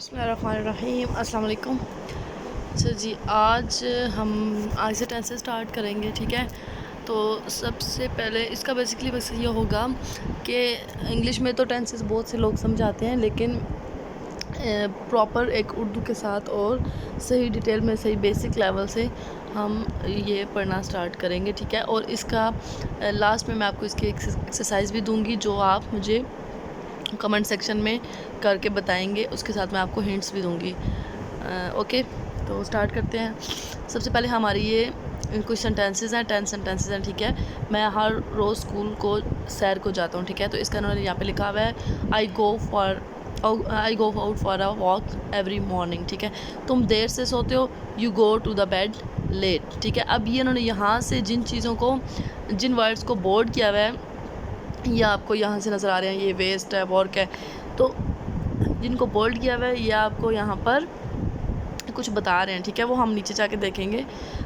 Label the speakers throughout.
Speaker 1: बिस्मिल्लाहिर्रहमानिर्रहीम अस्सलाम वालेकुम। अच्छा जी, आज से टेंस स्टार्ट करेंगे, ठीक है। तो सबसे पहले इसका बेसिकली बस ये होगा कि इंग्लिश में तो टेंसेस बहुत से लोग समझाते हैं, लेकिन प्रॉपर एक उर्दू के साथ और सही डिटेल में सही बेसिक लेवल से हम ये पढ़ना स्टार्ट करेंगे, ठीक है। और इसका लास्ट में मैं आपको इसकी एक्सरसाइज भी दूंगी जो आप मुझे कमेंट सेक्शन में करके बताएंगे, उसके साथ मैं आपको हिंट्स भी दूंगी। ओके, तो स्टार्ट करते हैं। सबसे पहले हमारी ये कुछ सेंटेंसेस हैं, 10 सेंटेंसेस हैं, ठीक है। मैं हर रोज़ स्कूल को सैर को जाता हूँ, ठीक है। तो इसका उन्होंने यहाँ पे लिखा हुआ है I go out for a walk every morning, ठीक है। तुम देर से सोते हो, you go to the bed late, ठीक है। अब ये उन्होंने यहाँ से जिन वर्ड्स को बोर्ड किया हुआ है, ये आपको यहाँ से नज़र आ रहे हैं, ये वेस्ट है, वर्क है, तो जिनको बोल्ड किया हुआ है ये आपको यहाँ पर कुछ बता रहे हैं, ठीक है। वो हम नीचे जाके देखेंगे।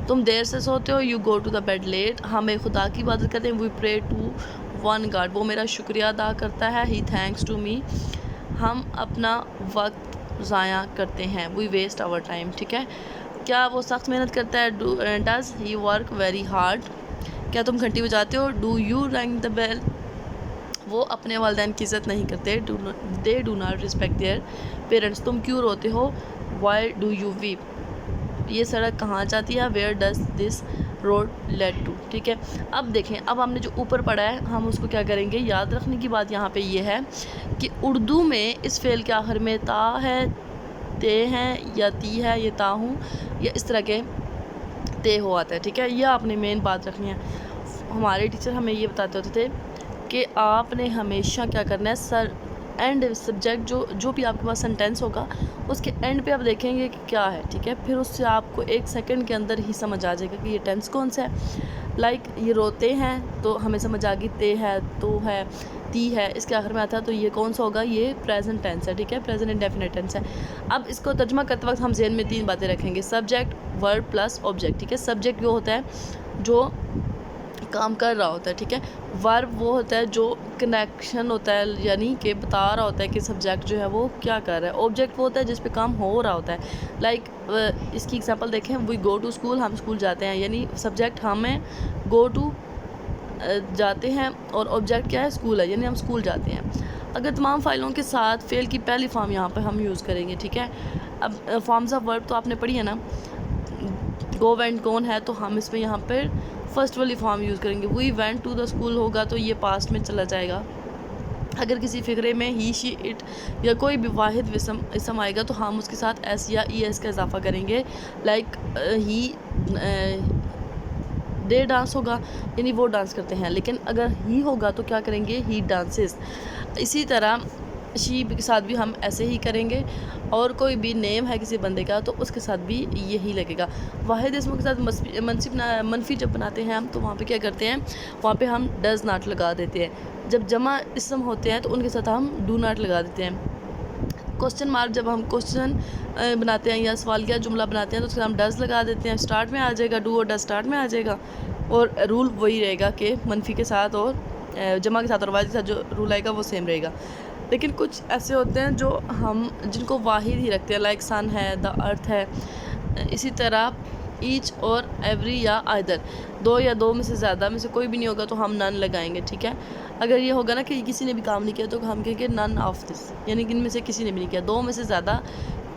Speaker 1: तुम देर से सोते हो, you go to the bed late, हमें खुदा की इबादत करते हैं, we pray to one God, वो मेरा शुक्रिया अदा करता है, ही थैंक्स टू मी, हम अपना वक्त ज़ाया करते हैं, वी वेस्ट आवर टाइम, ठीक है। क्या वो सख्त मेहनत करता है, does he work very hard, क्या तुम घंटी बजाते हो, do you ring the bell, वो अपने वालिदैन की इज़्ज़त नहीं करते, they do not respect their parents, तुम क्यों रोते हो, वाई डू यू वीप, ये सड़क कहाँ जाती है, where does this road lead to, ठीक है। अब देखें, अब हमने जो ऊपर पढ़ा है हम उसको क्या करेंगे, याद रखने की बात यहाँ पे ये है कि उर्दू में इस फेल के आखिर में ता है, ते हैं, या ती है, ये ता हूँ, या इस तरह के ते हो आता है, ठीक है। यह आपने मेन बात रखनी है। हमारे टीचर हमें ये बताते होते थे कि आपने हमेशा क्या करना है, एंड सब्जेक्ट जो भी आपके पास सेंटेंस होगा उसके एंड पे आप देखेंगे कि क्या है, ठीक है। फिर उससे आपको 1 सेकंड के अंदर ही समझ आ जाएगा कि ये टेंस कौन सा है। लाइक ये रोते हैं तो हमें समझ आ गई, ते है, तो है, ती है, इसके आखिर में आता है, तो ये कौन सा होगा, ये प्रेजेंट टेंस है, ठीक है, प्रेजेंट इंडेफिनिट टेंस है। अब इसको तर्जुमा करते वक्त हम ज़हन में 3 बातें रखेंगे, सब्जेक्ट, वर्ब प्लस ऑब्जेक्ट, ठीक है। सब्जेक्ट वो होता है जो काम कर रहा होता है, ठीक है। वर्ब वो होता है जो कनेक्शन होता है, यानी कि बता रहा होता है कि सब्जेक्ट जो है वो क्या कर रहा है। ऑब्जेक्ट वो होता है जिस पे काम हो रहा होता है। लाइक इसकी एग्जांपल देखें, वी गो टू स्कूल, हम स्कूल जाते हैं, यानी सब्जेक्ट हम है, गो टू जाते हैं, और ऑब्जेक्ट क्या है, स्कूल है, यानी हम स्कूल जाते हैं। अगर तमाम फाइलों के साथ फेल की पहली फॉर्म यहाँ पर हम यूज़ करेंगे, ठीक है। अब फॉर्म्स ऑफ वर्ब तो आपने पढ़ी है ना, गो वेंट कौन है, तो हम इसमें यहाँ पर फर्स्ट वाली फॉर्म यूज़ करेंगे। We went to the school होगा तो ये पास्ट में चला जाएगा। अगर किसी फिक्रे में ही, शी, इट या कोई भी वाहिद इसम आएगा तो हम उसके साथ एस या ई एस का इजाफा करेंगे। लाइक ही डे डांस होगा, यानी वो डांस करते हैं, लेकिन अगर ही होगा तो क्या करेंगे, ही डांसेस। इसी तरह शी के साथ भी हम ऐसे ही करेंगे, और कोई भी नेम है किसी बंदे का तो उसके साथ भी यही लगेगा। वाहिद इसमों के साथ मनफी जब बनाते हैं हम, तो वहाँ पे क्या करते हैं, वहाँ पे हम डज नॉट लगा देते हैं। जब जमा इसम होते हैं तो उनके साथ हम डू नॉट लगा देते हैं। क्वेश्चन मार्क जब हम क्वेश्चन बनाते हैं या सवालिया जुमला बनाते हैं तो उसके हम डज लगा देते हैं, स्टार्ट में आ जाएगा, डू और डज स्टार्ट में आ जाएगा। और रूल वही रहेगा कि मनफी के साथ और जमा के साथ और वाहिद के साथ जो रूल आएगा वो सेम रहेगा। लेकिन कुछ ऐसे होते हैं जो हम जिनको वाहिद ही रखते हैं, लाइक सन है, द अर्थ है। इसी तरह ईच और एवरी या आइदर, दो या दो में से ज़्यादा में से कोई भी नहीं होगा तो हम नन लगाएंगे, ठीक है। अगर ये होगा ना कि किसी ने भी काम नहीं किया तो हम कहेंगे नन ऑफ दिस, यानी कि इनमें से किसी ने भी नहीं किया। दो में से ज़्यादा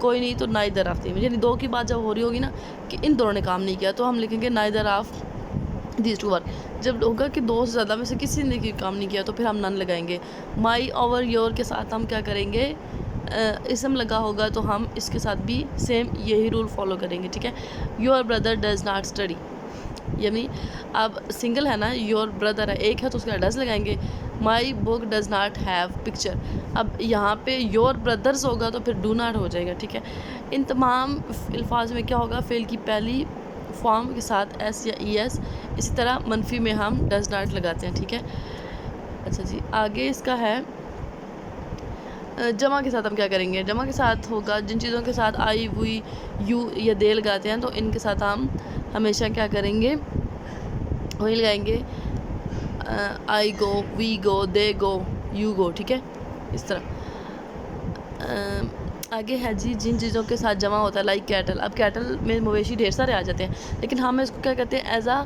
Speaker 1: कोई नहीं तो नाइदर ऑफ दिस, यानी दो की बात जब हो रही होगी ना कि इन दोनों ने काम नहीं किया तो हम लिखेंगे neither of this two work. जब होगा कि दो से ज़्यादा में से किसी ने काम नहीं किया तो फिर हम नन लगाएंगे। माई ओवर योर के साथ हम क्या करेंगे, इसम लगा होगा तो हम इसके साथ भी सेम यही रूल फॉलो करेंगे, ठीक है। Your brother does not study, यानी अब सिंगल है ना, योर ब्रदर है, एक है तो उसका डज लगाएंगे। My book does not have picture, अब यहाँ पे योर ब्रदर्स होगा तो फिर डू नॉट हो जाएगा, ठीक है। इन तमाम अल्फाज में क्या होगा, फेल की पहली फॉर्म के साथ एस या ई एस, इसी तरह मनफी में हम डज नॉट लगाते हैं, ठीक है। अच्छा जी, आगे इसका है जमा के साथ हम क्या करेंगे। जमा के साथ होगा जिन चीज़ों के साथ आई, वी, यू या दे लगाते हैं तो इनके साथ हम हमेशा क्या करेंगे, वही लगाएंगे, आई गो, we go, they go, you go, ठीक है, इस तरह। आगे है जी जिन चीज़ों के साथ जमा होता है लाइक कैटल। अब कैटल में मवेशी ढेर सारे आ जाते हैं, लेकिन हम इसको क्या कहते हैं एज आ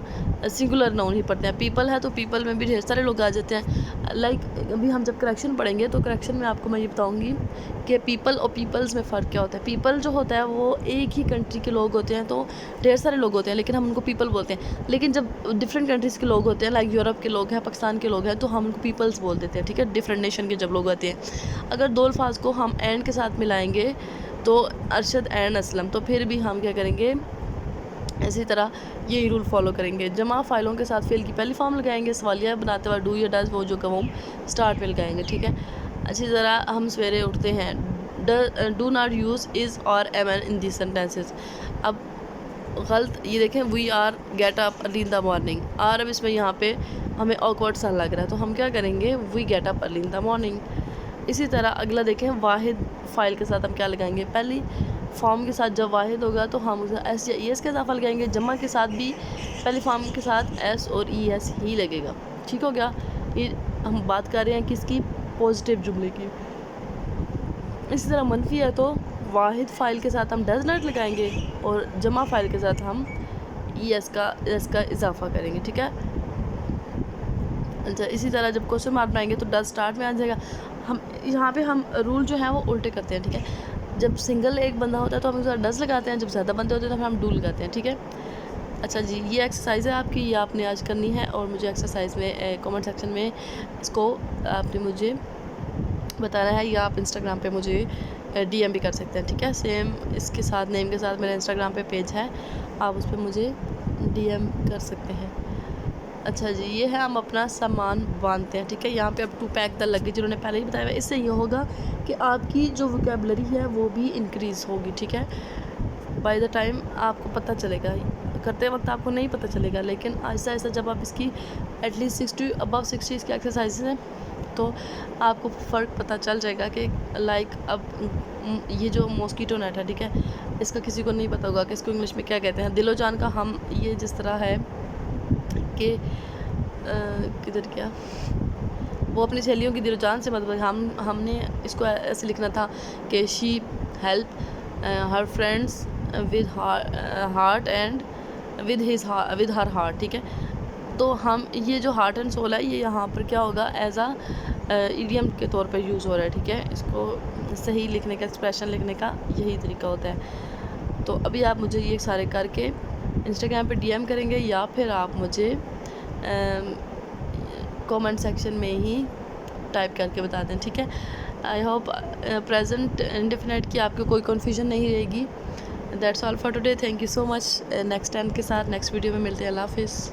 Speaker 1: सिंगुलर नाउन ही पढ़ते हैं। पीपल है तो पीपल में भी ढेर सारे लोग आ जाते हैं। लाइक अभी हम जब करेक्शन पढ़ेंगे तो करेक्शन में आपको मैं ये बताऊँगी कि पीपल और पीपल्स में फ़र्क क्या होता है। पीपल जो होता है वो एक ही कंट्री के लोग होते हैं, तो ढेर सारे लोग होते हैं, लेकिन हम उनको पीपल बोलते हैं। लेकिन जब डिफरेंट कंट्रीज़ के लोग होते हैं, लाइक यूरोप के लोग हैं, पाकिस्तान के लोग हैं, तो हम उनको पीपल्स बोल देते हैं, ठीक है। डिफरेंट नेशन के जब लोग आते हैं, अगर दो अल्फाज को हम एंड के साथ मिलाएंगे तो अरशद एंड असलम, तो फिर भी हम क्या करेंगे, इसी तरह यही रूल फॉलो करेंगे। जमा फ़ाइलों के साथ फेल की पहली फॉर्म लगाएंगे, सवालिया बनाते हुए डू या डज वो जो कम स्टार्ट में लगाएंगे, ठीक है। अच्छी तरह हम सवेरे उठते हैं, डू नॉट यूज़ इज़ और am an in this sentences. अब गलत ये देखें, we are get up early in the morning, और अब इसमें यहाँ पे हमें ऑकवर्ड सा लग रहा है, तो हम क्या करेंगे, we get up early in the morning. इसी तरह अगला देखें, वाहिद फ़ाइल के साथ हम क्या लगाएंगे, पहली फॉर्म के साथ जब वाहिद होगा तो हम उसे एस या ई एस का इजाफा लगाएंगे। जमा के साथ भी पहली फॉर्म के साथ एस और ई एस ही लगेगा, ठीक हो गया। ये हम बात कर रहे हैं किसकी, पॉजिटिव जुमले की। इसी तरह मनफी है तो वाहिद फ़ाइल के साथ हम डज नॉट लगाएंगे और जमा फ़ाइल के साथ हम ई एस का इजाफा करेंगे, ठीक है। अच्छा, इसी तरह जब क्वेश्चन मार्क बनाएंगे तो डज स्टार्ट में आ जाएगा। हम यहाँ पे हम रूल जो है वो उल्टे करते हैं, ठीक है। जब सिंगल एक बंदा होता है तो हम उसका डज लगाते हैं, जब ज़्यादा बंदे होते हैं तो फिर हम डू लगाते हैं, ठीक है। अच्छा जी, ये एक्सरसाइज है आपकी, ये आपने आज करनी है, और मुझे एक्सरसाइज में कमेंट सेक्शन में इसको आपने मुझे बताना है, या आप इंस्टाग्राम पे मुझे डीएम भी कर सकते हैं, ठीक है। सेम इसके साथ नेम के साथ मेरा इंस्टाग्राम पे पेज है, आप उस पर मुझे डीएम कर सकते हैं। अच्छा जी, ये है हम अपना सामान बांधते हैं, ठीक है। यहाँ पे अब टू पैक द लगेज जिन्होंने पहले ही बताया हुआ है। इससे ये होगा कि आपकी जो वोकेबलरी है वो भी इंक्रीज़ होगी, ठीक है। बाय द टाइम आपको पता चलेगा, करते वक्त आपको नहीं पता चलेगा, लेकिन आहिस्ता आहिस्ता जब आप इसकी एटलीस्ट 60 अबव 60 इसकी एक्सरसाइज हैं तो आपको फ़र्क पता चल जाएगा कि लाइक अब ये जो मॉस्कीटो नेट है, ठीक है, इसका किसी को नहीं पता होगा कि इसको इंग्लिश में क्या कहते हैं। दिलो जान का हम ये जिस तरह है कि किधर क्या, वो अपनी सहेलियों की दिलजान से मतलब हमने इसको ऐसे लिखना था कि she help her friends with heart and with her heart, ठीक है। तो हम ये जो हार्ट एंड सोल है ये यहाँ पर क्या होगा, एज आ इडियम के तौर पे यूज़ हो रहा है, ठीक है। इसको सही लिखने का, एक्सप्रेशन लिखने का यही तरीका होता है। तो अभी आप मुझे ये सारे करके इंस्टाग्राम पे डीएम करेंगे, या फिर आप मुझे कमेंट सेक्शन में ही टाइप करके बता दें, ठीक है। आई होप प्रेजेंट इंडेफिनिट की आपको कोई कन्फ्यूजन नहीं रहेगी। That's all for today, thank you so much. Next time के साथ नेक्स्ट वीडियो में मिलते हैं। अल्लाह हाफिज़।